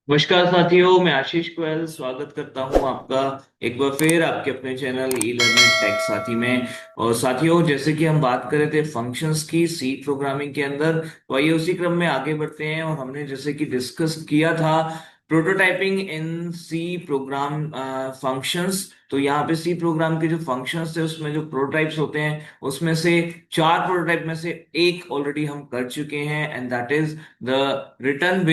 नमस्कार साथियों, मैं आशीष गोयल स्वागत करता हूं आपका एक बार फिर आपके अपने चैनल ई लर्निंग टेक साथी में। और साथियों, जैसे कि हम बात कर रहे थे फंक्शंस की सी प्रोग्रामिंग के अंदर, तो आइए उसी क्रम में आगे बढ़ते हैं। और हमने जैसे कि डिस्कस किया था प्रोटोटाइपिंग इन सी प्रोग्राम फंक्शंस। तो यहाँ पे सी प्रोग्राम के जो फंक्शंस थे उसमें जो प्रोटोटाइप्स होते हैं उसमें से चार प्रोटोटाइप में से एक ऑलरेडी हम कर चुके हैं, and that is the return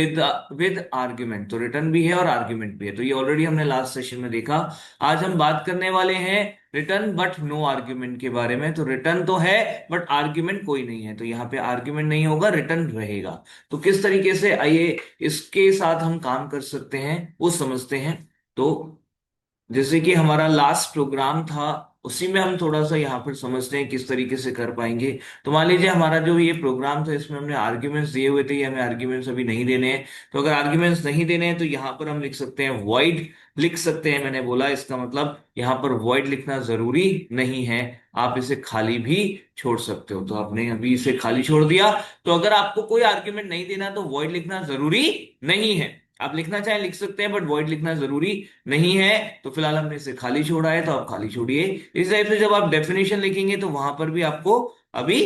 with argument. तो रिटर्न भी है और आर्ग्यूमेंट भी है, तो ये ऑलरेडी हमने लास्ट सेशन में देखा। आज हम बात करने वाले हैं रिटर्न बट नो आर्ग्यूमेंट के बारे में। तो रिटर्न तो है बट आर्ग्यूमेंट कोई नहीं है, तो यहाँ पे आर्ग्यूमेंट नहीं होगा, रिटर्न रहेगा। तो किस तरीके से, आइए इसके साथ हम काम कर सकते हैं वो समझते हैं। तो जैसे कि हमारा लास्ट प्रोग्राम था उसी में हम थोड़ा सा यहाँ पर समझते हैं किस तरीके से कर पाएंगे। तो मान लीजिए हमारा जो ये प्रोग्राम था इसमें हमने आर्ग्यूमेंट्स दिए हुए थे, ये हमें आर्ग्यूमेंट्स अभी नहीं देने हैं। तो अगर आर्ग्यूमेंट्स नहीं देने हैं तो यहाँ पर हम लिख सकते हैं वॉइड लिख सकते हैं। मैंने बोला इसका मतलब यहाँ पर वॉइड लिखना जरूरी नहीं है, आप इसे खाली भी छोड़ सकते हो। तो आपने अभी इसे खाली छोड़ दिया। तो अगर आपको कोई आर्ग्यूमेंट नहीं देना तो वॉइड लिखना जरूरी नहीं है। आप लिखना चाहे लिख सकते हैं बट वॉइड लिखना जरूरी नहीं है। तो फिलहाल हमने इसे खाली छोड़ा है तो आप खाली छोड़िए। इस टाइप से जब आप डेफिनेशन लिखेंगे तो वहां पर भी आपको अभी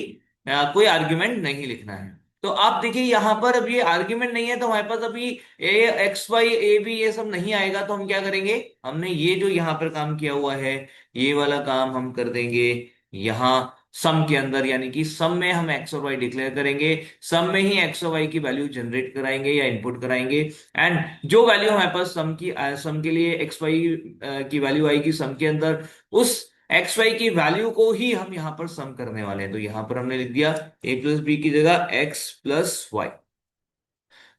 कोई आर्ग्यूमेंट नहीं लिखना है। तो आप देखिए यहाँ पर अब ये आर्ग्यूमेंट नहीं है तो हमारे पास अभी ए एक्स वाई ए बी ये सब नहीं आएगा। तो हम क्या करेंगे, हमने ये जो यहाँ पर काम किया हुआ है ये वाला काम हम कर देंगे यहाँ सम के अंदर, यानी कि सम में हम एक्स और वाई डिक्लेयर करेंगे। सम में ही एक्स और वाई की वैल्यू जनरेट कराएंगे या इनपुट कराएंगे। एंड जो वैल्यू हमारे पास सम के लिए एक्स वाई की वैल्यू आएगी सम के अंदर, उस एक्स वाई की वैल्यू को ही हम यहाँ पर सम करने वाले हैं। तो यहाँ पर हमने लिख दिया ए प्लस बी की जगह X plus Y,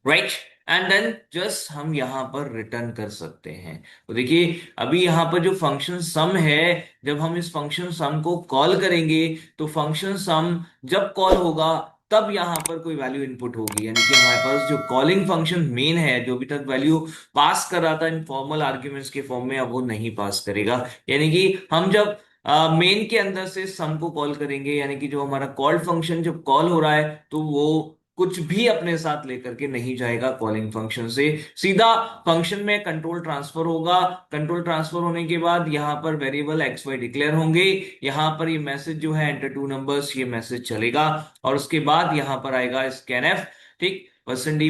right. And then just हम यहाँ पर रिटर्न कर सकते हैं। तो देखिए अभी यहाँ पर जो फंक्शन सम है, जब हम इस फंक्शन सम को कॉल करेंगे तो फंक्शन सम जब कॉल होगा तब यहाँ पर कोई वैल्यू इनपुट होगी, यानी कि हमारे पास जो कॉलिंग फंक्शन मेन है जो अभी तक वैल्यू पास कर रहा था इन फॉर्मल आर्ग्यूमेंट्स के फॉर्म में, अब वो नहीं पास करेगा। यानी कि हम जब मेन के अंदर से सम को कॉल करेंगे, यानी कि जो हमारा कॉल्ड फंक्शन जब कॉल हो रहा है तो वो कुछ भी अपने साथ लेकर के नहीं जाएगा कॉलिंग फंक्शन से, सीधा फंक्शन में कंट्रोल ट्रांसफर होगा। कंट्रोल ट्रांसफर होने के बाद यहाँ पर वेरिएबल एक्स वाई डिक्लेयर होंगे। यहाँ पर ये मैसेज जो है एंटर टू नंबर्स, ये मैसेज चलेगा। और उसके बाद यहाँ पर आएगा स्कैन एफ, ठीक, percent D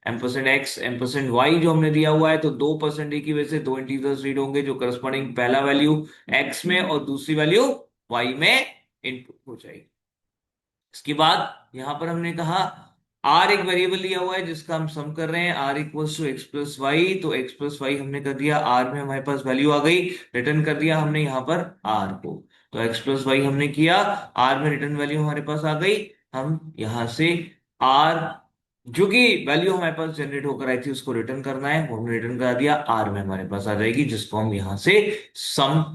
ampersand X ampersand Y जो हमने दिया हुआ है। तो दो परसेंट डी की वजह से दो इंटीजर्स रीड होंगे जो करस्पॉन्डिंग पहला वैल्यू एक्स में और दूसरी वैल्यू वाई में इनपुट हो जाएगी। इसके बाद यहां पर हमने कहा आर एक वेरिएबल लिया हुआ है जिसका हम सम कर रहे हैं, R equals to X plus Y. तो एक्स प्लस वाई हमने कर दिया, आर में हमारे पास वैल्यू आ गई, रिटर्न कर दिया हमने यहाँ पर आर को। तो एक्स प्लस वाई हमने किया, आर में रिटर्न वैल्यू हमारे पास आ गई। हम यहां से आर जो कि वैल्यू हमारे पास जनरेट होकर आई थी उसको रिटर्न करना है, वो हमने रिटर्न करा दिया, आर में हमारे पास आ जाएगी जिसको हम यहां से सम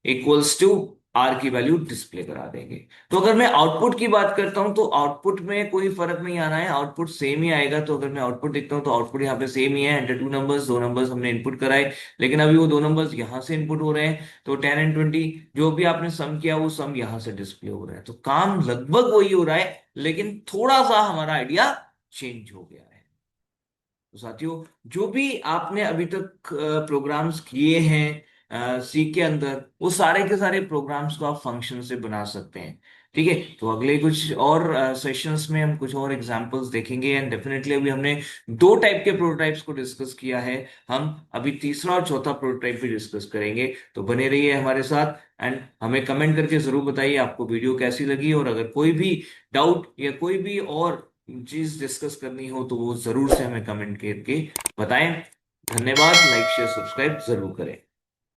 इक्वल्स टू आर की वैल्यू डिस्प्ले करा देंगे। तो अगर मैं आउटपुट की बात करता हूं तो आउटपुट में कोई फर्क नहीं आना है, आउटपुट सेम ही आएगा। तो अगर मैं आउटपुट देखता हूं तो आउटपुट यहाँ पे सेम ही है, एंटर टू नंबर्स, दो नंबर्स हमने इनपुट कराए, लेकिन अभी वो दो नंबर्स यहां से इनपुट हो रहे हैं। तो 10 एंड 20 जो भी आपने सम किया वो सम यहां से डिस्प्ले हो रहा है। तो काम लगभग वही हो रहा है, लेकिन थोड़ा सा हमारा आइडिया चेंज हो गया है। तो साथियों, जो भी आपने अभी तक प्रोग्राम्स किए हैं सी के अंदर, वो सारे के सारे प्रोग्राम्स को आप फंक्शन से बना सकते हैं। ठीक है, तो अगले कुछ और सेशंस में हम कुछ और एग्जांपल्स देखेंगे। एंड डेफिनेटली अभी हमने दो टाइप के प्रोटोटाइप्स को डिस्कस किया है, हम अभी तीसरा और चौथा प्रोटोटाइप भी डिस्कस करेंगे। तो बने रहिए हमारे साथ एंड हमें कमेंट करके जरूर बताइए आपको वीडियो कैसी लगी। और अगर कोई भी डाउट या कोई भी और चीज डिस्कस करनी हो तो वो जरूर से हमें कमेंट करके बताएं। धन्यवाद, लाइक शेयर सब्सक्राइब जरूर करें।